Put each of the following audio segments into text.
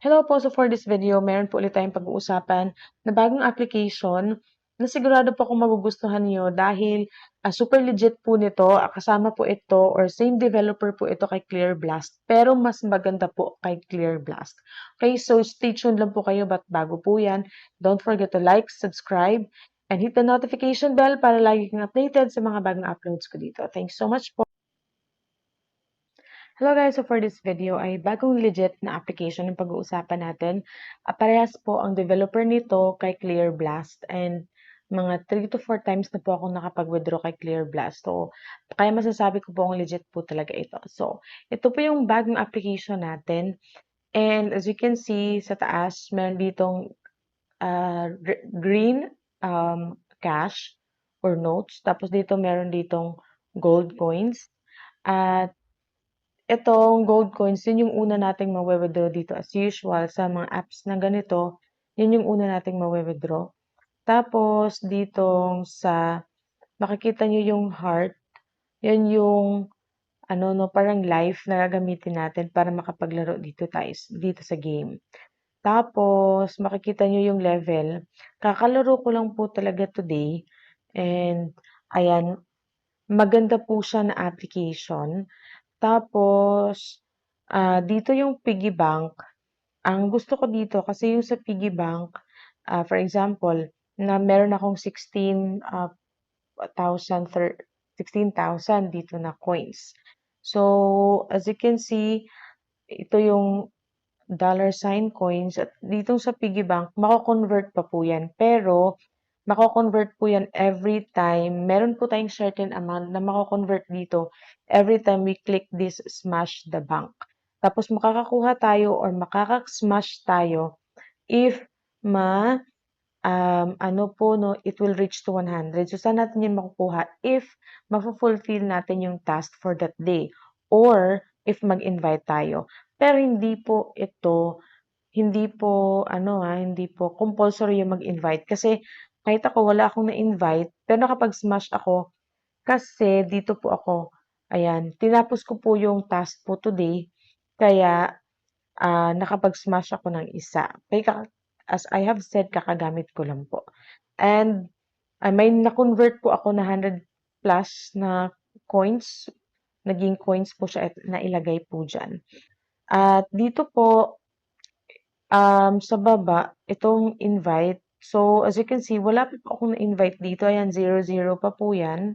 Hello po. So for this video, meron po ulit tayong pag-uusapan na bagong application na sigurado po akong magugustuhan niyo dahil super legit po nito. Kasama po ito or same developer po ito kay Clear Blast. Pero mas maganda po kay Clear Blast. Okay, so stay tuned lang po kayo bago po yan. Don't forget to like, subscribe, and hit the notification bell para lagi kang updated sa mga bagong uploads ko dito. Thanks so much po. Hello guys! So for this video ay bagong legit na application yung pag-uusapan natin. Parehas po ang developer nito kay Clear Blast and mga 3 to 4 times na po ako nakapag-withdraw kay Clear Blast. So, kaya masasabi ko po ang legit po talaga ito. So, ito po yung bagong application natin. And as you can see sa taas, meron ditong green cash or notes. Tapos dito meron ditong gold coins. At itong gold coins, yun yung una nating mawe-withdraw dito as usual sa mga apps na ganito, yun yung una nating mawe-withdraw. Tapos ditong sa makikita nyo yung heart, yan yung ano no, parang life na gagamitin natin para makapaglaro dito sa game. Tapos makikita nyo yung level. Kakalaro ko lang po talaga today and ayan, maganda po siya na application. Tapos, dito yung piggy bank. Ang gusto ko dito kasi yung sa piggy bank, for example, na meron akong 16,000 dito na coins. So, as you can see, ito yung dollar sign coins at dito sa piggy bank, mako-convert pa po yan. Pero, mako-convert po yan every time. Meron po tayong certain amount na mako-convert dito every time we click this smash the bank. Tapos makakakuha tayo or makaka-smash tayo if ano po no, it will reach to 100. So saan natin yan makukuha if mafulfill natin yung task for that day or if mag-invite tayo. Pero hindi po compulsory yung mag-invite kasi kahit ako wala akong na-invite pero nakapag-smash ako kasi dito po ako, ayan, tinapos ko po yung task po today kaya nakapag-smash ako ng isa. Kaya as I have said, kakagamit ko lang po. And may na-convert po ako na 100 plus na coins. Naging coins po siya at nailagay po dyan. At dito po, sa baba, itong invite. So, as you can see, wala pa po akong na-invite dito. Ayan, 00 pa po yan.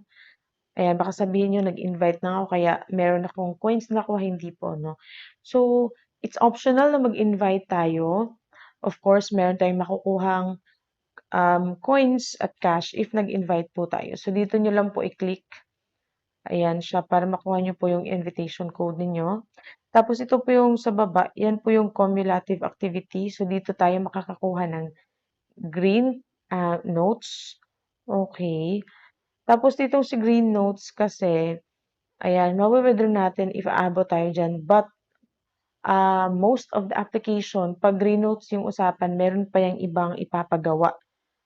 Ayan, baka sabihin nyo, nag-invite na ako, kaya meron akong coins na nakuha, hindi po, no? So, it's optional na mag-invite tayo. Of course, meron tayong makukuhang coins at cash if nag-invite po tayo. So, dito nyo lang po i-click. Ayan siya, para makuha nyo po yung invitation code ninyo. Tapos, ito po yung sa baba, yan po yung cumulative activity. So, dito tayo makakakuha ng green notes. Okay. Tapos, ditong si green notes kasi, ayan, mawi-withdraw natin if aabot tayo dyan. But, most of the application, pag green notes yung usapan, meron pa yung ibang ipapagawa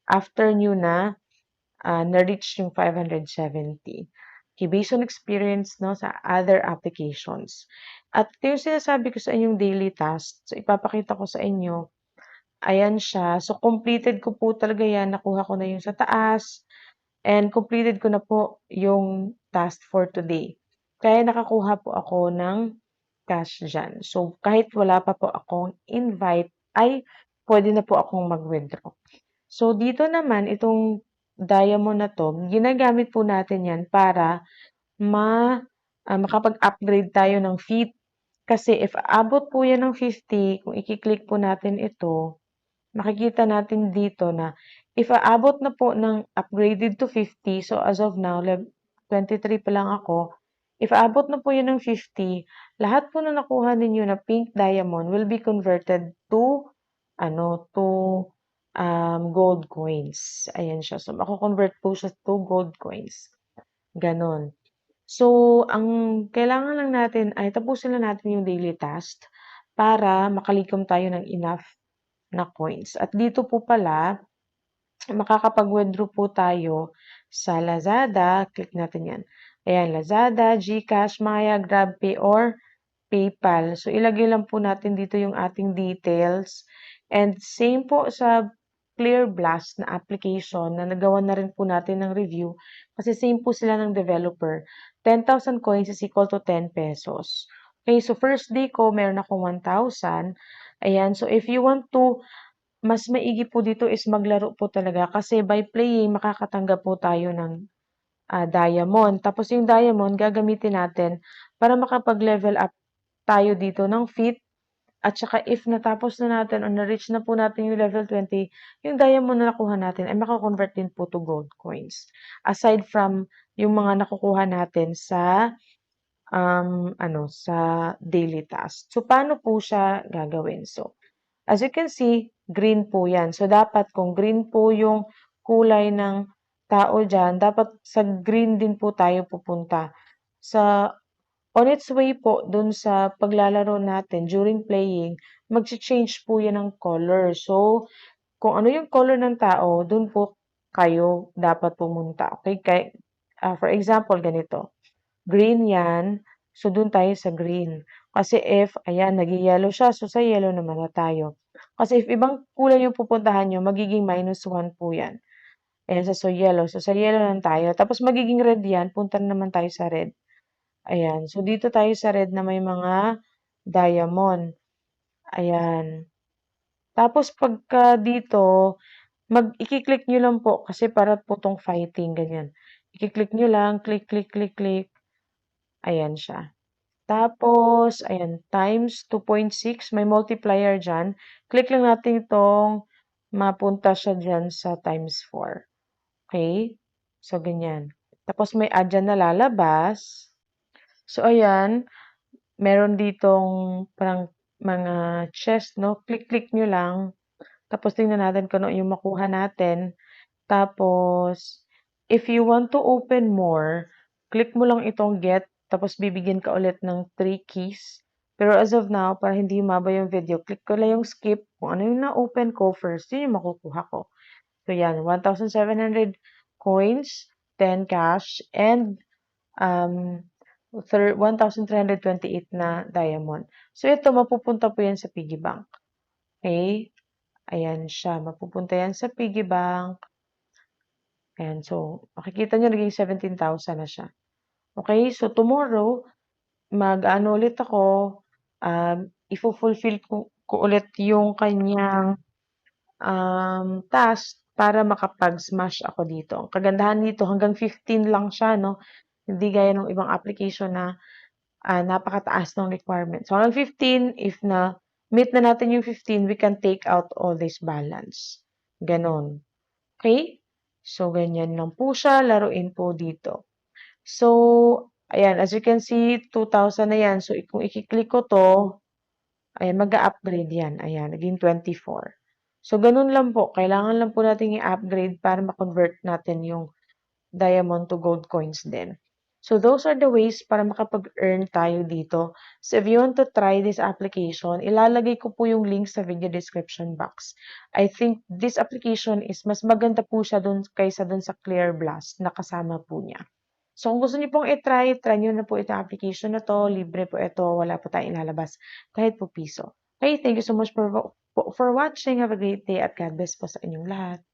after nyo na-reach yung 570. Okay, based on experience no, sa other applications. At ito yung sinasabi ko sa inyong daily tasks. So, ipapakita ko sa inyo. Ayan siya. So, completed ko po talaga yan. Nakuha ko na yung sa taas. And completed ko na po yung task for today. Kaya nakakuha po ako ng cash dyan. So, kahit wala pa po akong invite, ay pwede na po akong mag-withdraw. So, dito naman, itong diamond na to, ginagamit po natin yan para makapag-upgrade tayo ng feet. Kasi if abot po yan ng 50, kung i-click po natin ito, makikita natin dito na if aabot na po ng upgraded to 50, so as of now, 23 pa lang ako, if aabot na po yan ng 50, lahat po na nakuha ninyo na pink diamond will be converted to gold coins. Ayan siya. So, mako-convert po siya to gold coins. Ganon. So, ang kailangan lang natin ay tapusin lang natin yung daily task para makalikom tayo ng enough na coins. At dito po pala, makakapag-withdraw po tayo sa Lazada. Click natin yan. Ayan, Lazada, GCash, Maya, GrabPay, or PayPal. So, ilagay lang po natin dito yung ating details. And same po sa Clear Blast na application na nagawa na rin po natin ng review kasi same po sila ng developer. 10,000 coins is equal to 10 pesos. Okay, so first day ko, meron akong 1,000. Ayan, so if you want to, mas maigi po dito is maglaro po talaga kasi by playing, makakatanggap po tayo ng diamond. Tapos yung diamond, gagamitin natin para makapag-level up tayo dito ng feat. At saka if natapos na natin o na-reach na po natin yung level 20, yung diamond na nakuha natin ay mako-convert din po to gold coins. Aside from yung mga nakukuha natin sa sa daily task. So, paano po siya gagawin? So, as you can see, green po yan. So, dapat kung green po yung kulay ng tao dyan, dapat sa green din po tayo pupunta. Sa On its way po dun sa paglalaro natin during playing, magche-change po yan ng color. So, kung ano yung color ng tao, dun po kayo dapat pumunta. Okay? For example, ganito. Green yan, so dun tayo sa green. Kasi if, ayan, nag-yellow siya, so sa yellow naman na tayo. Kasi if ibang kulay yung pupuntahan nyo, magiging -1 po yan. Ayan, so yellow. So sa yellow lang tayo. Tapos magiging red yan, punta na naman tayo sa red. Ayan. So, dito tayo sa red na may mga diamond. Ayan. Tapos, pagka dito, i-click nyo lang po kasi para po tong fighting, ganyan. I-click nyo lang, click, click, click, click. Ayan siya. Tapos, ayan, times 2.6, may multiplier dyan. Click lang natin itong mapunta siya dyan sa times 4. Okay? So, ganyan. Tapos, may add dyan na lalabas. So, ayan, meron ditong parang mga chest, no? Click-click nyo lang. Tapos tingnan natin kung ano yung makuha natin. Tapos, if you want to open more, click mo lang itong get. Tapos bibigyan ka ulit ng 3 keys. Pero as of now, para hindi umaba yung video, click ko lang yung skip. Kung ano yung na-open ko first, yun yung makukuha ko. So yan, 1,700 coins, 10 cash, and um, 1,328 na diamond. So, ito, mapupunta po yan sa piggy bank. Okay? Ayan siya. Mapupunta yan sa piggy bank. Ayan. So, makikita nyo, naging 17,000 na siya. Okay? So, tomorrow, mag-ano ulit ako, ifo-fulfill ko ulit yung kanyang task para makapag-smash ako dito. Ang kagandahan dito, hanggang 15 lang siya, no? Hindi gaya ng ibang application na napakataas ng requirement. So, hanggang 15, if meet na natin yung 15, we can take out all this balance. Ganon. Okay? So, ganyan lang po siya. Laruin po dito. So, ayan, as you can see, 2,000 na yan. So, kung i-click ko to, ayan, mag-upgrade yan. Ayan, naging 24. So, ganun lang po. Kailangan lang po natin i-upgrade para ma-convert natin yung diamond to gold coins din. So, those are the ways para makapag-earn tayo dito. So, if you want to try this application, ilalagay ko po yung link sa video description box. I think this application is mas maganda po siya kaysa dun sa Clear Blast na kasama po niya. So, kung gusto niyo pong try niyo na po itong application na to. Libre po ito. Wala po tayong ilalabas kahit po piso. Okay, thank you so much for watching. Have a great day at God bless po sa inyong lahat.